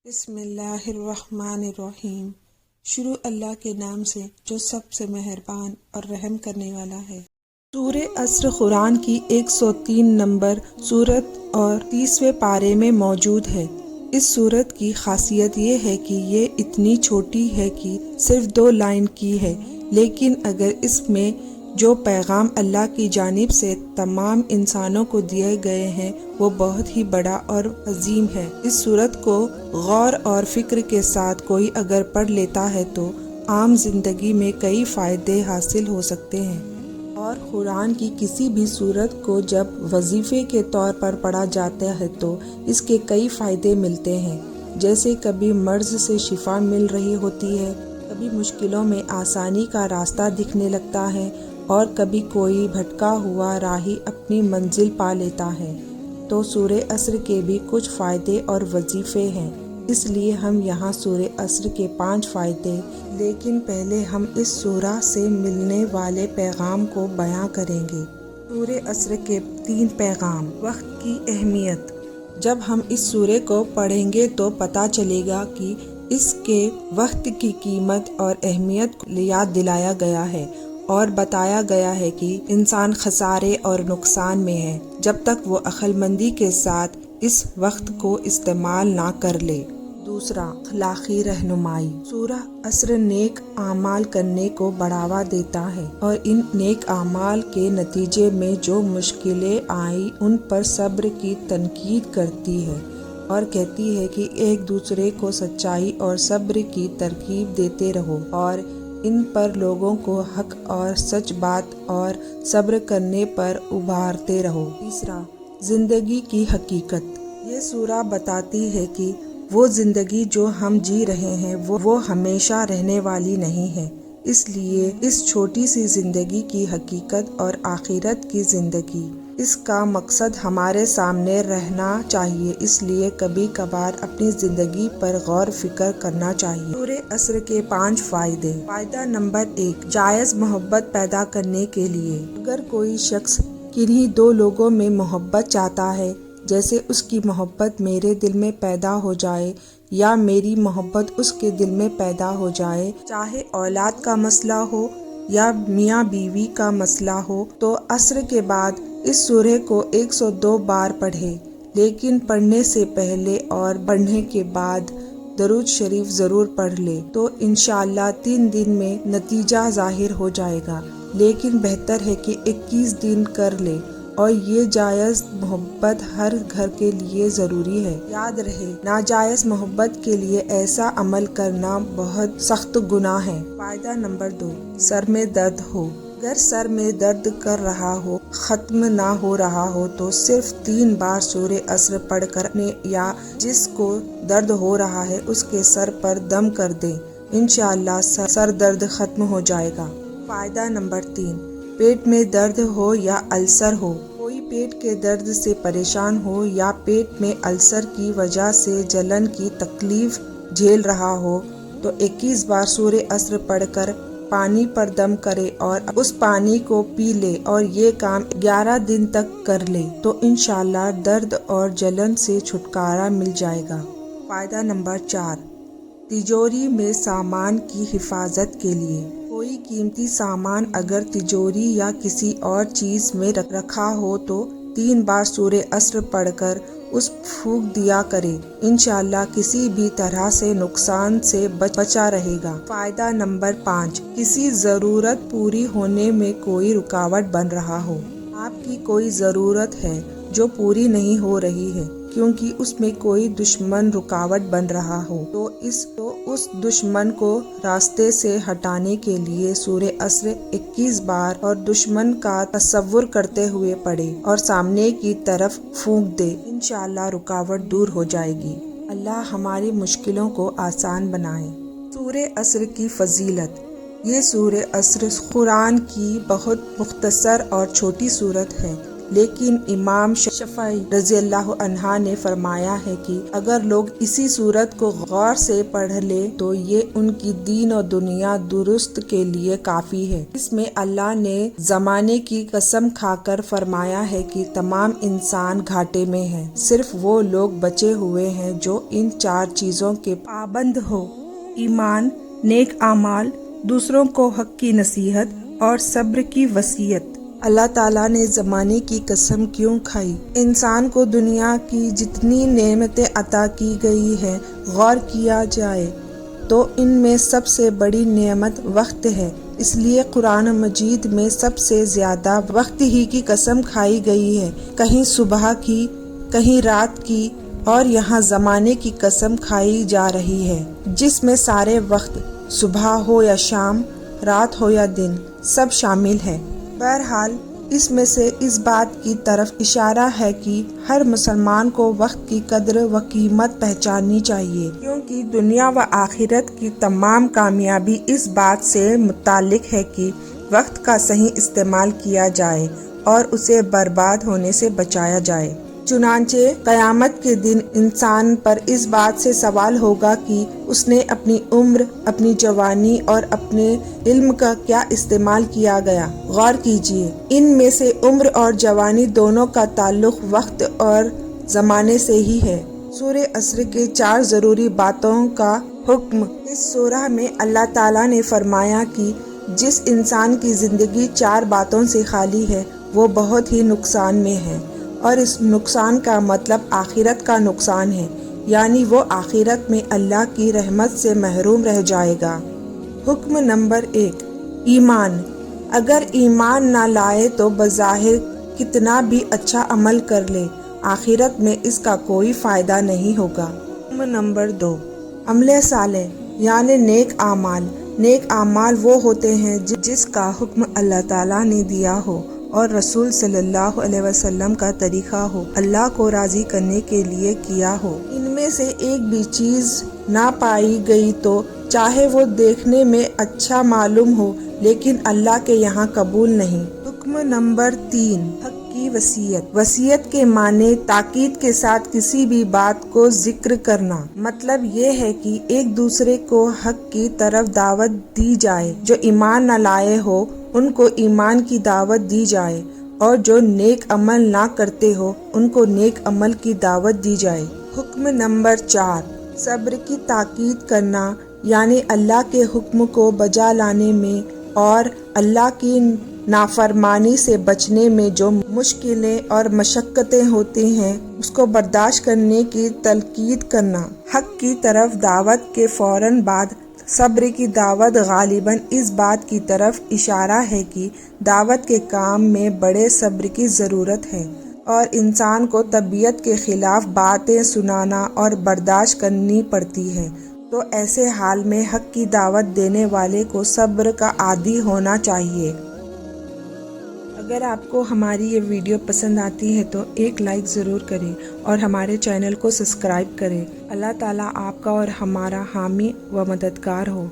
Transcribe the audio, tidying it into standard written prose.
بسم اللہ الرحمن الرحیم۔ شروع اللہ کے نام سے جو سب سے مہربان اور رحم کرنے والا ہے۔ سورہ عصر قرآن کی 103 نمبر سورت اور 30ویں پارے میں موجود ہے۔ اس سورت کی خاصیت یہ ہے کہ یہ اتنی چھوٹی ہے کہ صرف 2 لائن کی ہے، لیکن اگر اس میں جو پیغام اللہ کی جانب سے تمام انسانوں کو دیے گئے ہیں وہ بہت ہی بڑا اور عظیم ہے۔ اس سورت کو غور اور فکر کے ساتھ کوئی اگر پڑھ لیتا ہے تو عام زندگی میں کئی فائدے حاصل ہو سکتے ہیں، اور قرآن کی کسی بھی سورت کو جب وظیفے کے طور پر پڑھا جاتا ہے تو اس کے کئی فائدے ملتے ہیں، جیسے کبھی مرض سے شفا مل رہی ہوتی ہے، کبھی مشکلوں میں آسانی کا راستہ دکھنے لگتا ہے، اور کبھی کوئی بھٹکا ہوا راہی اپنی منزل پا لیتا ہے۔ تو سورہ عصر کے بھی کچھ فائدے اور وظیفے ہیں، اس لیے ہم یہاں سورہ عصر کے 5 فائدے، لیکن پہلے ہم اس سورہ سے ملنے والے پیغام کو بیان کریں گے۔ سورہ عصر کے 3 پیغام۔ وقت کی اہمیت۔ جب ہم اس سورہ کو پڑھیں گے تو پتہ چلے گا کہ اس کے وقت کی قیمت اور اہمیت کو یاد دلایا گیا ہے، اور بتایا گیا ہے کہ انسان خسارے اور نقصان میں ہے جب تک وہ عقل مندی کے ساتھ اس وقت کو استعمال نہ کر لے۔ دوسرا، اخلاقی رہنمائی۔ سورہ عصر نیک اعمال کرنے کو بڑھاوا دیتا ہے، اور ان نیک اعمال کے نتیجے میں جو مشکلیں آئیں ان پر صبر کی تنقید کرتی ہے، اور کہتی ہے کہ ایک دوسرے کو سچائی اور صبر کی ترغیب دیتے رہو، اور ان پر لوگوں کو حق اور سچ بات اور صبر کرنے پر ابھارتے رہو۔ تیسرا، زندگی کی حقیقت۔ یہ سورہ بتاتی ہے کہ وہ زندگی جو ہم جی رہے ہیں وہ ہمیشہ رہنے والی نہیں ہے، اس لیے اس چھوٹی سی زندگی کی حقیقت اور آخرت کی زندگی، اس کا مقصد ہمارے سامنے رہنا چاہیے، اس لیے کبھی کبھار اپنی زندگی پر غور فکر کرنا چاہیے۔ سورہ عصر کے 5 فائدے۔ فائدہ نمبر 1، جائز محبت پیدا کرنے کے لیے۔ اگر کوئی شخص کنہیں 2 لوگوں میں محبت چاہتا ہے، جیسے اس کی محبت میرے دل میں پیدا ہو جائے یا میری محبت اس کے دل میں پیدا ہو جائے، چاہے اولاد کا مسئلہ ہو یا میاں بیوی کا مسئلہ ہو، تو عصر کے بعد اس سورہ کو 102 بار پڑھے، لیکن پڑھنے سے پہلے اور پڑھنے کے بعد درود شریف ضرور پڑھ لے تو انشاءاللہ 3 دن میں نتیجہ ظاہر ہو جائے گا، لیکن بہتر ہے کہ 21 دن کر لے، اور یہ جائز محبت ہر گھر کے لیے ضروری ہے۔ یاد رہے، ناجائز محبت کے لیے ایسا عمل کرنا بہت سخت گناہ ہے۔ فائدہ نمبر 2، سر میں درد ہو۔ اگر سر میں درد کر رہا ہو، ختم نہ ہو رہا ہو، تو صرف 3 بار سورہ عصر پڑھ کر یا جس کو درد ہو رہا ہے اس کے سر پر دم کر دیں، انشاءاللہ سر درد ختم ہو جائے گا۔ فائدہ نمبر 3، پیٹ میں درد ہو یا السر ہو۔ کوئی پیٹ کے درد سے پریشان ہو یا پیٹ میں السر کی وجہ سے جلن کی تکلیف جھیل رہا ہو تو 21 بار سورہ عصر پڑھ کر پانی پر دم کرے اور اس پانی کو پی لے، اور یہ کام 11 دن تک کر لے تو انشاءاللہ درد اور جلن سے چھٹکارا مل جائے گا۔ فائدہ نمبر 4، تجوری میں سامان کی حفاظت کے لیے۔ کوئی قیمتی سامان اگر تجوری یا کسی اور چیز میں رکھا ہو تو 3 بار سورہ عصر پڑھ کر اس پھونک دیا کرے، انشاءاللہ کسی بھی طرح سے نقصان سے بچا رہے گا۔ فائدہ نمبر 5، کسی ضرورت پوری ہونے میں کوئی رکاوٹ بن رہا ہو۔ آپ کی کوئی ضرورت ہے جو پوری نہیں ہو رہی ہے کیونکہ اس میں کوئی دشمن رکاوٹ بن رہا ہو، تو اس دشمن کو راستے سے ہٹانے کے لیے سورہ عصر 21 بار اور دشمن کا تصور کرتے ہوئے پڑھے اور سامنے کی طرف پھونک دے، انشاءاللہ رکاوٹ دور ہو جائے گی۔ اللہ ہماری مشکلوں کو آسان بنائے۔ سورہ عصر کی فضیلت۔ یہ سورہ عصر قرآن کی بہت مختصر اور چھوٹی سورت ہے، لیکن امام شافعی رضی اللہ عنہ نے فرمایا ہے کہ اگر لوگ اسی سورت کو غور سے پڑھ لے تو یہ ان کی دین اور دنیا درست کے لیے کافی ہے۔ اس میں اللہ نے زمانے کی قسم کھا کر فرمایا ہے کہ تمام انسان گھاٹے میں ہیں، صرف وہ لوگ بچے ہوئے ہیں جو ان 4 چیزوں کے پابند ہو: ایمان، نیک اعمال، دوسروں کو حق کی نصیحت اور صبر کی وصیت۔ اللہ تعالیٰ نے زمانے کی قسم کیوں کھائی؟ انسان کو دنیا کی جتنی نعمتیں عطا کی گئی ہیں غور کیا جائے تو ان میں سب سے بڑی نعمت وقت ہے، اس لیے قرآن مجید میں سب سے زیادہ وقت ہی کی قسم کھائی گئی ہے، کہیں صبح کی، کہیں رات کی، اور یہاں زمانے کی قسم کھائی جا رہی ہے جس میں سارے وقت، صبح ہو یا شام، رات ہو یا دن، سب شامل ہے۔ بہرحال اس میں سے اس بات کی طرف اشارہ ہے کہ ہر مسلمان کو وقت کی قدر و قیمت پہچاننی چاہیے، کیونکہ دنیا و آخرت کی تمام کامیابی اس بات سے متعلق ہے کہ وقت کا صحیح استعمال کیا جائے اور اسے برباد ہونے سے بچایا جائے۔ چنانچہ قیامت کے دن انسان پر اس بات سے سوال ہوگا کہ اس نے اپنی عمر، اپنی جوانی اور اپنے علم کا کیا استعمال کیا گیا۔ غور کیجئے، ان میں سے عمر اور جوانی دونوں کا تعلق وقت اور زمانے سے ہی ہے۔ سورہ عصر کے 4 ضروری باتوں کا حکم۔ اس سورہ میں اللہ تعالیٰ نے فرمایا کہ جس انسان کی زندگی 4 باتوں سے خالی ہے وہ بہت ہی نقصان میں ہے، اور اس نقصان کا مطلب آخرت کا نقصان ہے، یعنی وہ آخرت میں اللہ کی رحمت سے محروم رہ جائے گا۔ حکم نمبر 1، ایمان۔ اگر ایمان نہ لائے تو بظاہر کتنا بھی اچھا عمل کر لے، آخرت میں اس کا کوئی فائدہ نہیں ہوگا۔ حکم نمبر 2، عمل صالح یعنی نیک اعمال۔ نیک اعمال وہ ہوتے ہیں جس کا حکم اللہ تعالیٰ نے دیا ہو اور رسول صلی اللہ علیہ وسلم کا طریقہ ہو، اللہ کو راضی کرنے کے لیے کیا ہو۔ ان میں سے ایک بھی چیز نہ پائی گئی تو چاہے وہ دیکھنے میں اچھا معلوم ہو لیکن اللہ کے یہاں قبول نہیں۔ حکم نمبر 3، حق کی وصیت۔ وصیت کے معنی تاکید کے ساتھ کسی بھی بات کو ذکر کرنا۔ مطلب یہ ہے کہ ایک دوسرے کو حق کی طرف دعوت دی جائے، جو ایمان نہ لائے ہو ان کو ایمان کی دعوت دی جائے، اور جو نیک عمل نہ کرتے ہو ان کو نیک عمل کی دعوت دی جائے۔ حکم نمبر 4، صبر کی تاکید کرنا، یعنی اللہ کے حکم کو بجا لانے میں اور اللہ کی نافرمانی سے بچنے میں جو مشکلیں اور مشقتیں ہوتی ہیں اس کو برداشت کرنے کی تلقین کرنا۔ حق کی طرف دعوت کے فوراً بعد صبر کی دعوت غالباً اس بات کی طرف اشارہ ہے کہ دعوت کے کام میں بڑے صبر کی ضرورت ہے اور انسان کو طبیعت کے خلاف باتیں سنانا اور برداشت کرنی پڑتی ہے، تو ایسے حال میں حق کی دعوت دینے والے کو صبر کا عادی ہونا چاہیے۔ اگر آپ کو ہماری یہ ویڈیو پسند آتی ہے تو ایک لائک ضرور کریں اور ہمارے چینل کو سبسکرائب کریں۔ اللہ تعالیٰ آپ کا اور ہمارا حامی و مددگار ہو۔